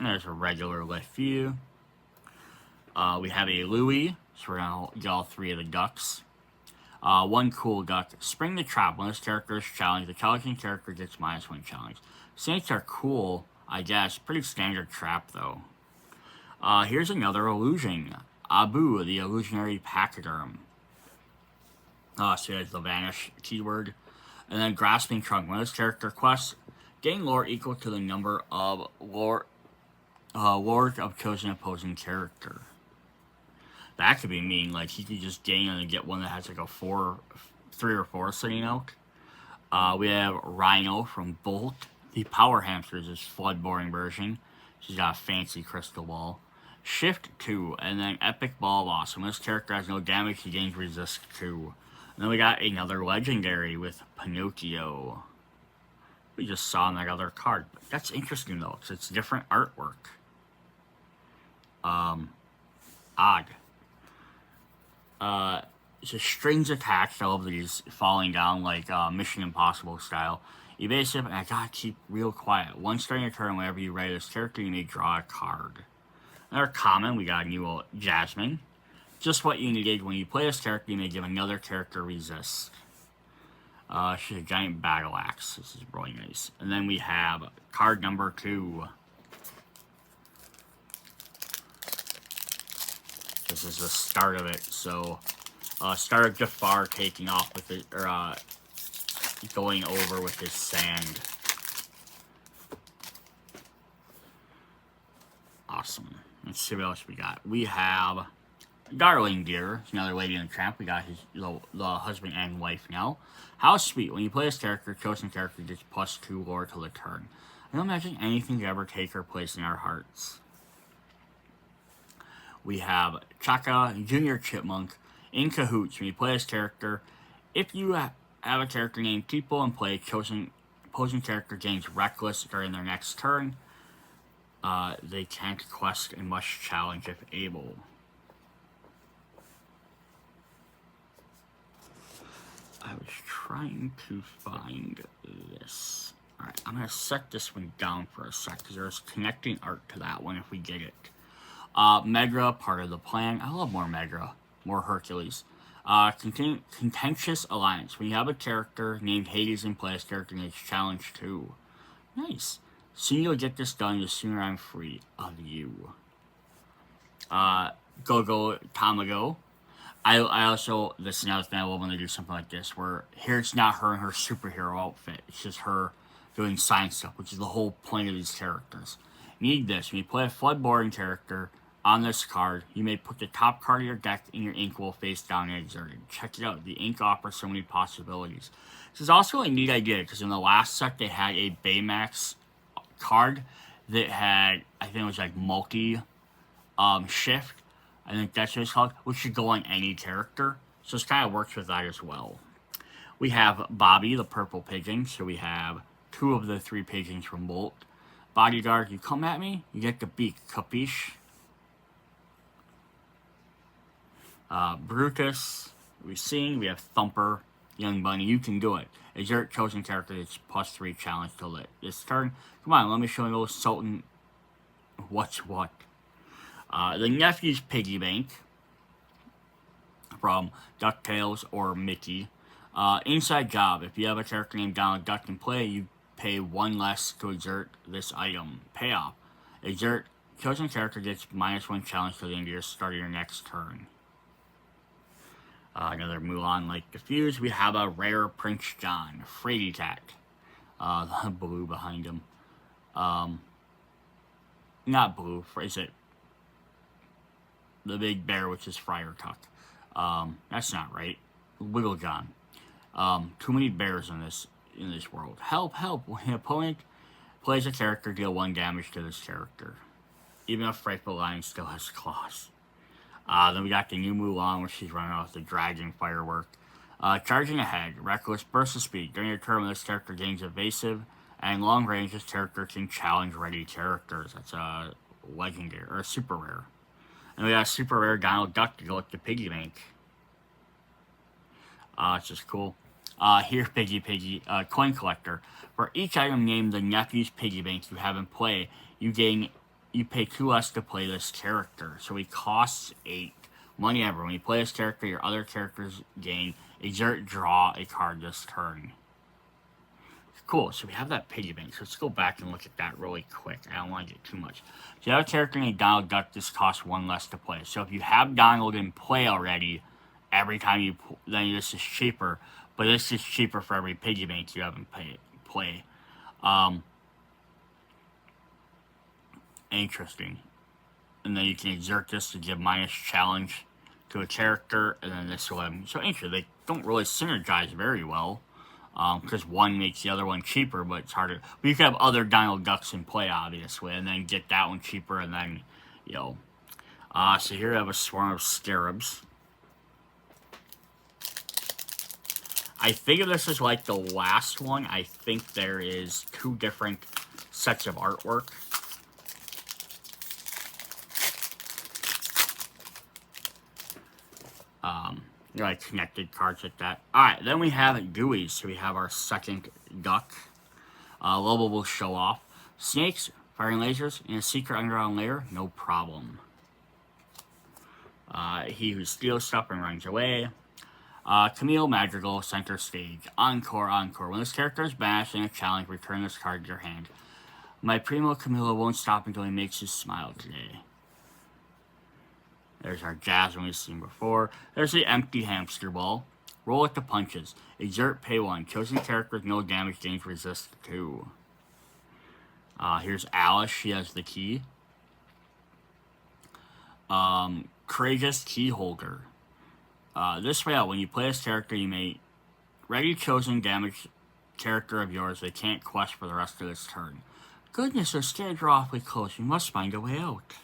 And there's a regular left view. We have a Louie, so we're going to get all 3 of the ducks. 1 cool duck. Spring the Trap. When this character is challenged, the challenging character gets -1 challenge. Saints are cool, I guess. Pretty standard trap, though. Here's another illusion. Abu, the illusionary pachyderm. So there's the vanish keyword. And then Grasping Trunk. When this character quests, gain lore equal to the number of lore of chosen opposing character. That could be mean. Like, he could just gain and get one that has like a 3 or 4 sitting out. We have Rhino from Bolt. The Power Hamster is his flood-boring version. She's got a fancy crystal ball. Shift 2, and then Epic Ball Loss. When this character has no damage, he gains Resist 2. And then we got another legendary with Pinocchio. We just saw on that other card. But that's interesting, though, because it's different artwork. Odd. So strings attached. I love these falling down like Mission Impossible style. Evasive, and I gotta keep real quiet. Once during your turn, whenever you write this character, you may draw a card. Another common, we got a new Jasmine. Just what you needed. When you play this character, you may give another character resist. She's a giant battle axe. This is really nice. And then we have card number 2. This is the start of it. So, start of Jafar taking off with it, or going over with his sand. Awesome. Let's see what else we got. We have Darling Dear, another lady in the tramp. We got the husband and wife now. How sweet. When you play this character, chosen character gets +2 lore till the turn. I don't imagine anything could ever take her place in our hearts. We have Chaka, Junior Chipmunk. In cahoots, when you play this character, if you have a character named Tipo and play chosen opposing character gains Reckless during their next turn, they can't quest and must challenge if able. I was trying to find this. Alright, I'm going to set this one down for a sec, because there's connecting art to that one if we get it. Megra, part of the plan. I love more Megra. More Hercules. Contentious Alliance. When you have a character named Hades in play, this character needs challenge 2. Nice. Sooner you'll get this done, the sooner I'm free of you. Go Tamago. I also, this is another thing I love when they do something like this, where here it's not her in her superhero outfit, it's just her doing science stuff, which is the whole point of these characters. Need this. When you play a Floodboarding character on this card, you may put the top card of your deck in your ink will face down and exerted. Check it out. The ink offers so many possibilities. This is also a neat idea, because in the last set they had a Baymax card that had, I think it was like multi shift. I think that's what it's called, which should go on any character. So this kind of works with that as well. We have Bobby, the purple pigeon. So we have 2 of the 3 pigeons from Bolt. Bodyguard, you come at me, you get the beak. Capiche? Brutus. We have Thumper, Young Bunny. You can do it. Exert chosen character that's +3 challenge to lit. This turn, come on, let me show you a little Sultan. What's what? The Nephew's Piggy Bank from DuckTales or Mickey. Inside Job. If you have a character named Donald Duck in play, you pay 1 less to exert this item. Payoff. Exert chosen character gets -1 challenge to the end of your start of your next turn. Another Mulan-like Diffuse. We have a rare Prince John. Frady Tack. The blue behind him. Not blue. Is it? The big bear, which is Friar Tuck. That's not right. Wiggle John. Too many bears in this world. Help, help. When an opponent plays a character, deal 1 damage to this character. Even a Frightful Lion still has claws. Then we got the new Mulan, where she's running off the dragon firework. Charging ahead. Reckless burst of speed. During your turn, when this character gains evasive and long range, this character can challenge ready characters. That's a legendary, or a super rare. And we got a super rare Donald Duck to go with the Piggy Bank. It's just cool. Here, Piggy, Coin Collector. For each item named the Nephew's Piggy Bank you have in play, you pay 2 less to play this character. So it costs 8. Money ever. When you play this character, your other characters gain exert, draw a card this turn. Cool, so we have that Piggy Bank. So let's go back and look at that really quick. I don't want to get too much. So you have a character named Donald Duck. This costs 1 less to play. So if you have Donald in play already, every time you then this is cheaper. But this is cheaper for every Piggy Bank you have in play. Interesting. And then you can exert this to give minus challenge to a character, and then this will have. So interesting. They don't really synergize very well. Because one makes the other one cheaper, but it's harder. But you can have other Donald Ducks in play, obviously, and then get that one cheaper, and then, so here we have a swarm of scarabs. I think if this is like the last one, I think there is 2 different sets of artwork. Like connected cards like that. Alright, then we have Gooey. So we have our second duck. Lobo will show off. Snakes, firing lasers, in a secret underground lair, no problem. He who steals stuff and runs away. Camille Madrigal, center stage. Encore. When this character is banished in a challenge, return this card to your hand. My primo Camilo won't stop until he makes his smile today. There's our Jasmine we've seen before. There's the empty hamster ball. Roll with the punches. Exert, pay 1. Chosen character with no damage gains resist 2. Here's Alice. She has the key. Courageous Key Holder. This way out, when you play this character, you may ready chosen damage character of yours they can't quest for the rest of this turn. Goodness, those stairs are awfully close. You must find a way out.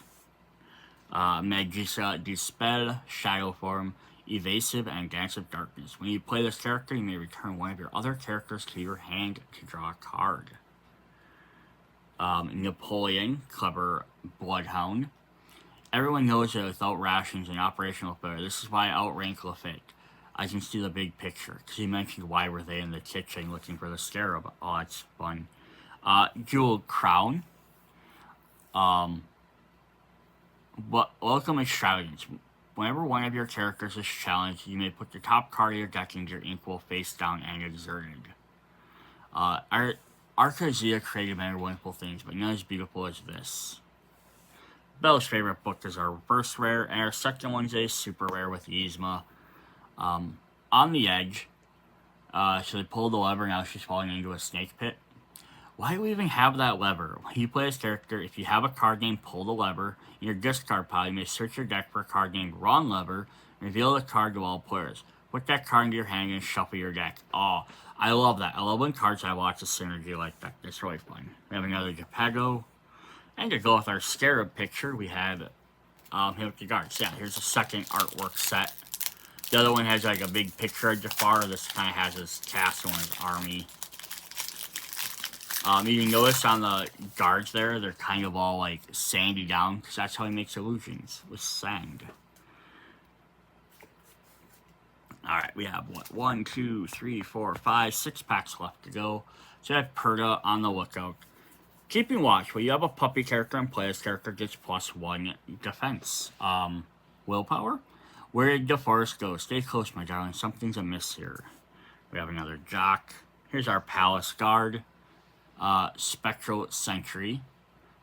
Magisa, Dispel, Shadow Form, Evasive, and Dance of Darkness. When you play this character, you may return one of your other characters to your hand to draw a card. Napoleon, Clever Bloodhound. Everyone knows that without rations and operational failure, this is why I outrank Lafitte. I can see the big picture, because he mentioned why were they in the kitchen looking for the scarab. Oh, that's fun. Jewel Crown. But welcome extravagance. Whenever one of your characters is challenged, you may put the top card of your deck into your equal face down and exerted. Arcazia created many wonderful things, but none as beautiful as this. Bella's favorite book is our first rare, and our second one's a super rare with Yzma. On the edge, so they pulled the lever, now she's falling into a snake pit. Why do we even have that lever? When you play this character, if you have a card named Pull the Lever, in your discard pile, you may search your deck for a card named Wrong Lever, and reveal the card to all players. Put that card into your hand and shuffle your deck. Oh, I love that. I love when cards have lots of synergy like that. It's really fun. We have another Japago. And to go with our Scarab picture, we have here with the guards. Yeah, here's the second artwork set. The other one has like a big picture of Jafar. This kind of has his castle and his army. You can notice on the guards there, they're kind of all like sandy down, because that's how he makes illusions, with sand. Alright, we have what? 1, 2, 3, 4, 5, 6 packs left to go. So I have Perda on the lookout. Keeping watch, when you have a puppy character in play, this character gets +1 defense. Willpower? Where did the forest go? Stay close, my darling. Something's amiss here. We have another Jock. Here's our Palace Guard. Spectral Sentry,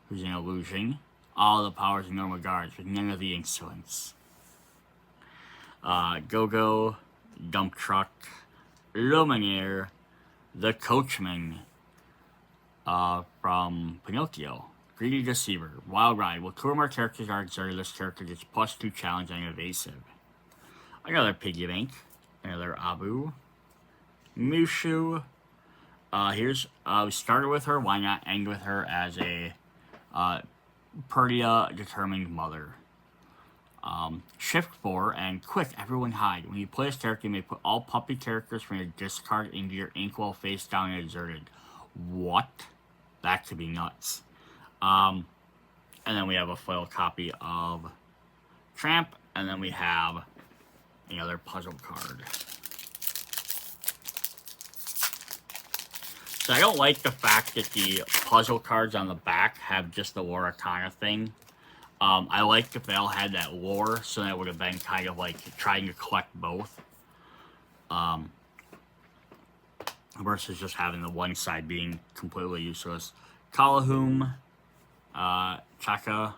who's an illusion. All the powers of normal guards, with none of the insolence. Go-Go, Dump Truck, Illumineer, the Coachman, from Pinocchio. Greedy Deceiver, Wild Ride. While 2 or more characters are exerted, this character gets +2 challenge and evasive. Another Piggy Bank, another Abu, Mushu. Here's, we started with her, why not end with her as a, Perdia Determined Mother. Shift 4, and quick, everyone hide. When you play this character, you may put all puppy characters from your discard into your inkwell face down and exerted. What? That could be nuts. And then we have a foil copy of Tramp, and then we have another puzzle card. So I don't like the fact that the puzzle cards on the back have just the Lorcana thing. I like if they all had that lore, so that would have been kind of like trying to collect both. Versus just having the one side being completely useless. Kalahum, Chaka,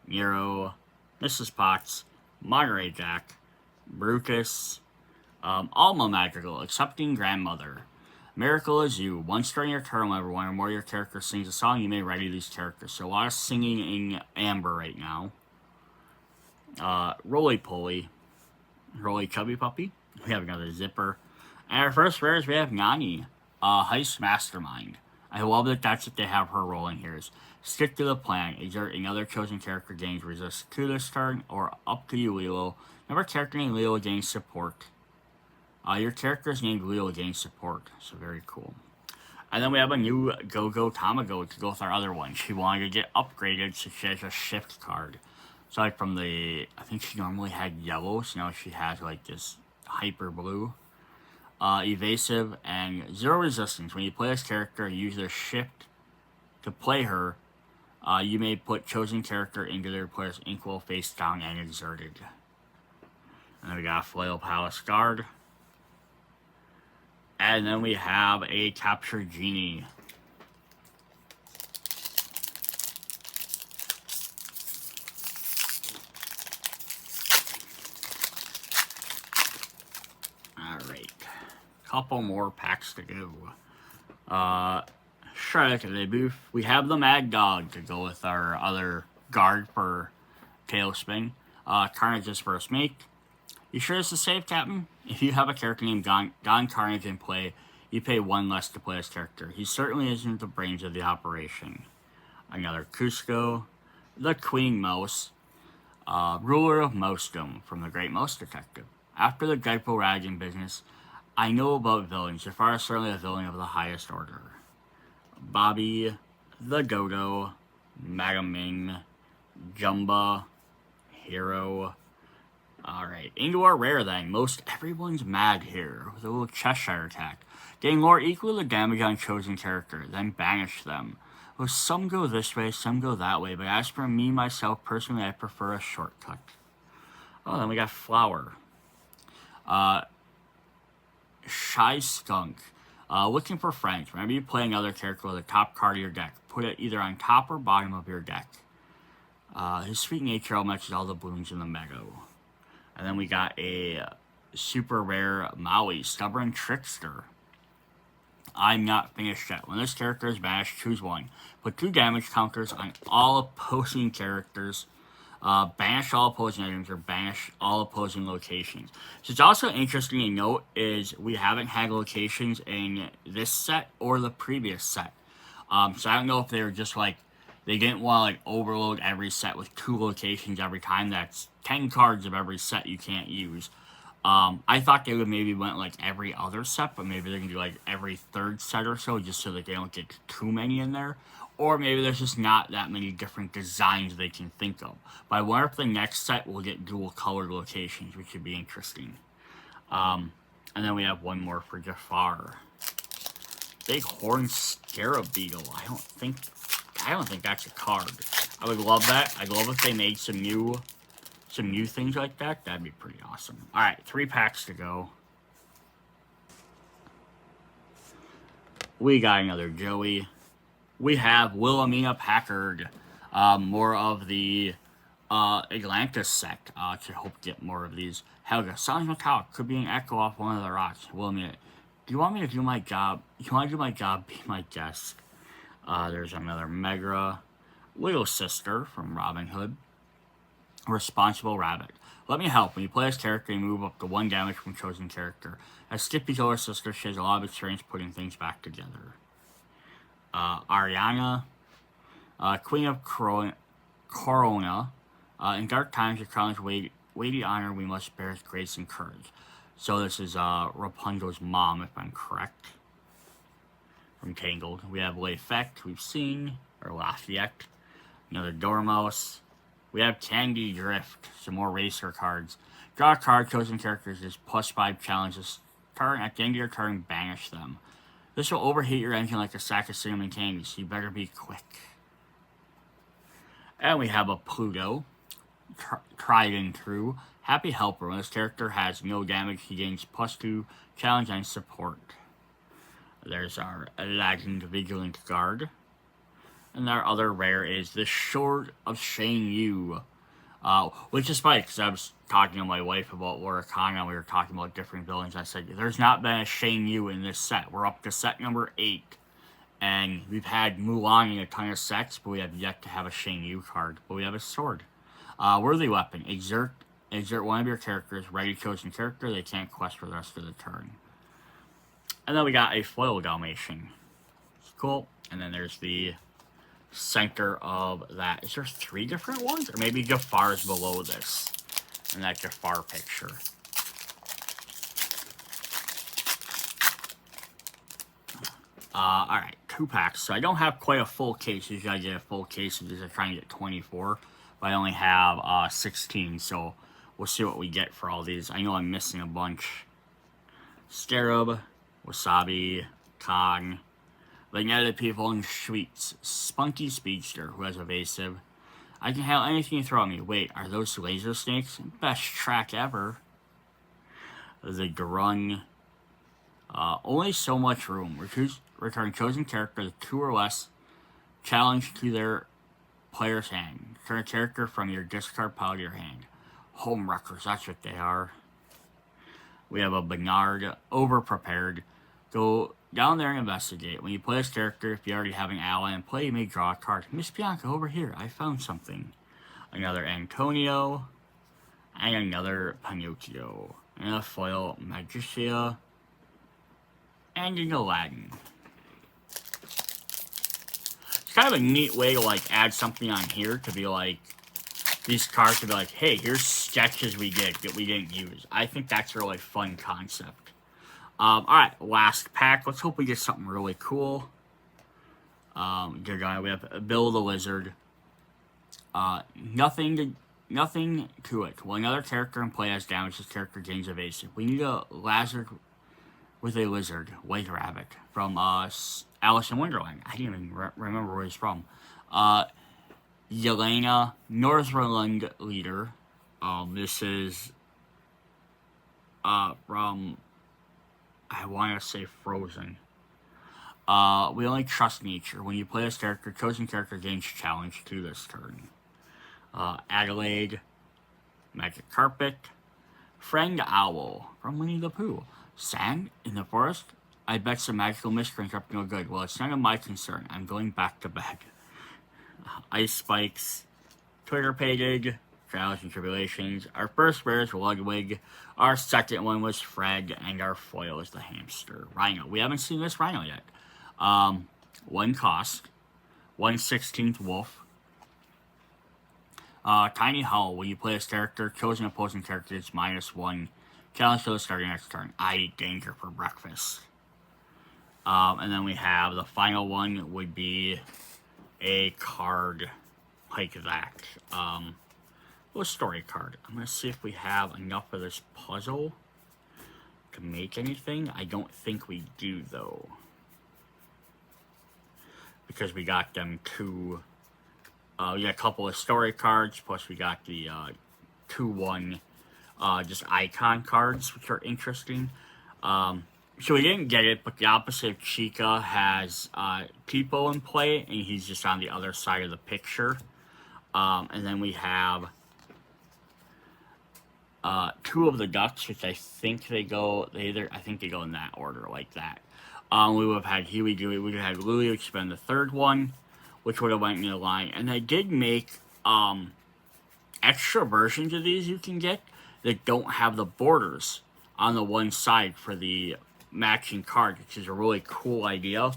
Nero, Mrs. Potts, Monterey Jack, Brutus, Alma Magical, Accepting Grandmother. Miracle is You. Once during your turn, whenever one or more of your characters sings a song, you may ready these characters. So a lot of singing in Amber right now. Roly Poly. Roly Chubby Puppy. We have another Zipper. And our first rares, we have Nani. Heist Mastermind. I love that that's what they have her rolling here. Is stick to the plan. Exert another chosen character gains resist to this turn, or up to you, Lilo. Never character named Lilo gains support. Your character is named Lilo gains support, so very cool. And then we have a new Go-Go Tamago to go with our other one. She wanted to get upgraded, so she has a shift card. So like from the, I think she normally had yellow, so now she has like this hyper blue. Evasive and 0 resistance. When you play this character, you use their shift to play her. You may put chosen character into their player's inkwell face down and exerted. And then we got a Flail Palace Guard. And then we have a Capture Genie. Couple more packs to go. Shrek and Booth. We have the Mad Dog to go with our other guard for Tailspin. Carnage is first make. You sure this is safe, Captain? If you have a character named Don Carnage in play, you pay 1 less to play his character. He certainly isn't the brains of the operation. Another Cusco. The Queen Mouse. Ruler of Mousedom from the Great Mouse Detective. After the dreadful Radigan business, I know about villains. Jafar is certainly a villain of the highest order. Bobby, the Dodo, Madam Ming, Jumba, Hero. Alright, into our rare then. Most everyone's mad here with a little Cheshire attack. Gain lore equal to damage on chosen character, then banish them. Well, some go this way, some go that way, but as for me, myself, personally, I prefer a shortcut. Oh, then we got Flower. Shy Skunk. Looking for friends. Whenever you play another character with a top card of your deck, put it either on top or bottom of your deck. His sweet nature all matches all the blooms in the meadow. And then we got a super rare Maui, Stubborn Trickster. I'm not finished yet. When this character is banished, choose one. Put 2 damage counters on all opposing characters. Banish all opposing items or banish all opposing locations. So it's also interesting to note is we haven't had locations in this set or the previous set. So I don't know if they were just like, they didn't want to like overload every set with 2 locations every time. That's 10 cards of every set you can't use. I thought they would maybe went like every other set, but maybe they can do like every 3rd set or so, just so that they don't get too many in there. Or maybe there's just not that many different designs they can think of. But I wonder if the next set will get dual colored locations, which would be interesting. And then we have one more for Jafar. Big Horn Scarab Beetle. I don't think that's a card. I would love that. I'd love if they made some new things like that. That'd be pretty awesome. Alright, 3 packs to go. We got another Joey. We have Wilhelmina Packard. More of the Atlantis set. To hope to get more of these. Helga, sounds metallic. Could be an echo off one of the rocks. Wilhelmina, do you want me to do my job? If you want to do my job, be my guest. There's another Megra. Little Sister from Robin Hood. Responsible Rabbit. Let me help. When you play this character, you move up to 1 damage from chosen character. As Skippy's older sister, she has a lot of experience putting things back together. Ariana. Queen of Corona. In dark times, your crown's weighty honor we must bear with grace and courage. So this is Rapunzel's mom, if I'm correct. From Tangled. We have Lafayette, we've seen. Or Lafayette. Another Dormouse. We have Candy Drift, some more racer cards. Draw a card, chosen characters is +5 challenges. Turn at the end of your turn, banish them. This will overheat your engine like a sack of cinnamon candy, so you better be quick. And we have a Pluto, tried and true. Happy Helper. When this character has no damage, he gains +2 challenge and support. There's our Legend Vigilant Guard. And our other rare is the Sword of Shane Yu. Which is funny, because I was talking to my wife about Lorcana, and we were talking about different villains. I said, there's not been a Shane Yu in this set. We're up to set number 8. And we've had Mulan in a ton of sets, but we have yet to have a Shane Yu card. But we have a sword. Worthy Weapon. Exert one of your characters, ready chosen character. They can't quest for the rest of the turn. And then we got a Foil Dalmatian. It's cool. And then there's the center of that. Is there 3 different ones? Or maybe Jafar's below this. In that Jafar picture. Alright, 2 packs. So I don't have quite a full case. Usually I get a full case because I try and get 24. But I only have 16, so we'll see what we get for all these. I know I'm missing a bunch. Scarab, Wasabi, Kong, Magnetic People and Sweets, Spunky Speedster, who has evasive. I can handle anything you throw at me. Wait, are those laser snakes? Best track ever. The Grung. Only so much room. Return chosen character with 2 or less challenge to their player's hand. Return a character from your discard pile to your hand. Home wreckers, that's what they are. We have a Bernard, Overprepared. Go down there and investigate. When you play this character, if you already have an ally in play, you may draw a card. Miss Bianca, over here, I found something. Another Antonio, and another Pinocchio. And a foil Magicia, and an Aladdin. It's kind of a neat way to, like, add something on here to be like, these cards to be like, hey, here's sketches we did that we didn't use. I think that's a really fun concept. Alright, last pack. Let's hope we get something really cool. We have Bill the Lizard. Nothing to it. When another character in play has damage, this character gains evasive. We need a Lazard with a Lizard, White Rabbit, from Alice in Wonderland. I didn't even remember where he's from. Yelena, Northernland Leader. This is from, I want to say Frozen. We only trust nature. When you play this character, chosen character gains challenge to this turn. Adelaide, Magic Carpet, Friend Owl from Winnie the Pooh. Sand in the forest? I bet some magical miscreants up no good. Well, it's none of my concern. I'm going back to bed. Ice Spikes, Twitter Pated, Trials and Tribulations. Our first rare is Ludwig. Our second one was Fred, and our foil is the Hamster. Rhino. We haven't seen this Rhino yet. 1 cost. 1/16th Wolf. Tiny Hull. When you play this character, chosen opposing character is -1. Challenge to the starting next turn. I eat danger for breakfast. And then we have the final one would be a card like that. A story card. I'm going to see if we have enough of this puzzle to make anything. I don't think we do, though. Because we got them two... we got a couple of story cards, plus we got the 2/1 just icon cards, which are interesting. So we didn't get it, but the opposite of Chica has Tipo in play, and he's just on the other side of the picture. And then we have 2 of the ducks, which I think they go, I think they go in that order, like that. We would have had Huey Dewey, we would have had Louie, which been the 3rd one, which would have went in the line. And they did make extra versions of these you can get that don't have the borders on the one side for the matching card, which is a really cool idea.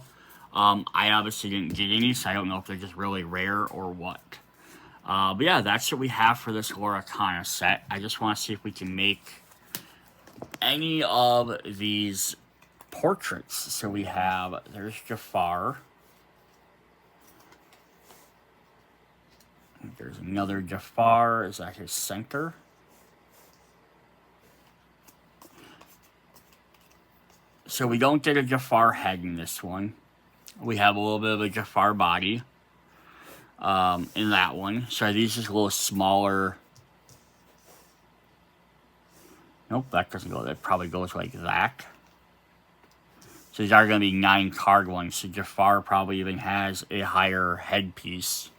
I obviously didn't get any, so I don't know if they're just really rare or what. But yeah, that's what we have for this Lorcana set. I just want to see if we can make any of these portraits. So we have, there's Jafar. There's another Jafar. Is that his center? So we don't get a Jafar head in this one. We have a little bit of a Jafar body in that one. So these just a little smaller. Nope, that doesn't go. That probably goes like that. So these are going to be 9 card ones. So Jafar probably even has a higher headpiece.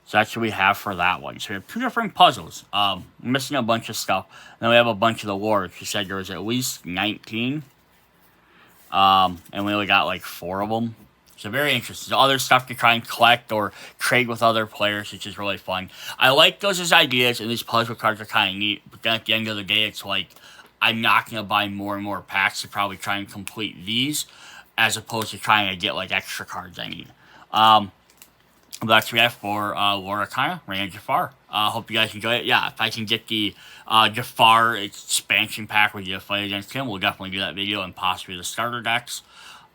So that's what we have for that one. So we have 2 different puzzles. We're missing a bunch of stuff. Then we have a bunch of the lore. She said there was at least 19. And we only got like 4 of them. So very interesting. So other stuff to try and collect or trade with other players, which is really fun. I like those as ideas, and these puzzle cards are kind of neat. But then at the end of the day, it's like, I'm not going to buy more and more packs to probably try and complete these, as opposed to trying to get like extra cards I need. But that's what we have for Lorcana, Reign of Jafar. Hope you guys enjoy it. Yeah, if I can get the Jafar expansion pack where you fight against him, we'll definitely do that video and possibly the starter decks.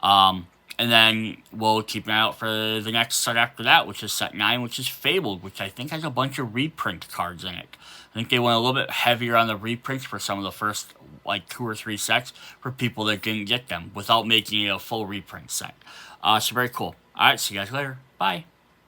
And then we'll keep an eye out for the next set after that, which is set 9, which is Fabled, which I think has a bunch of reprint cards in it. I think they went a little bit heavier on the reprints for some of the first, like, 2 or 3 sets for people that didn't get them without making it a full reprint set. So very cool. Alright, see you guys later. Bye.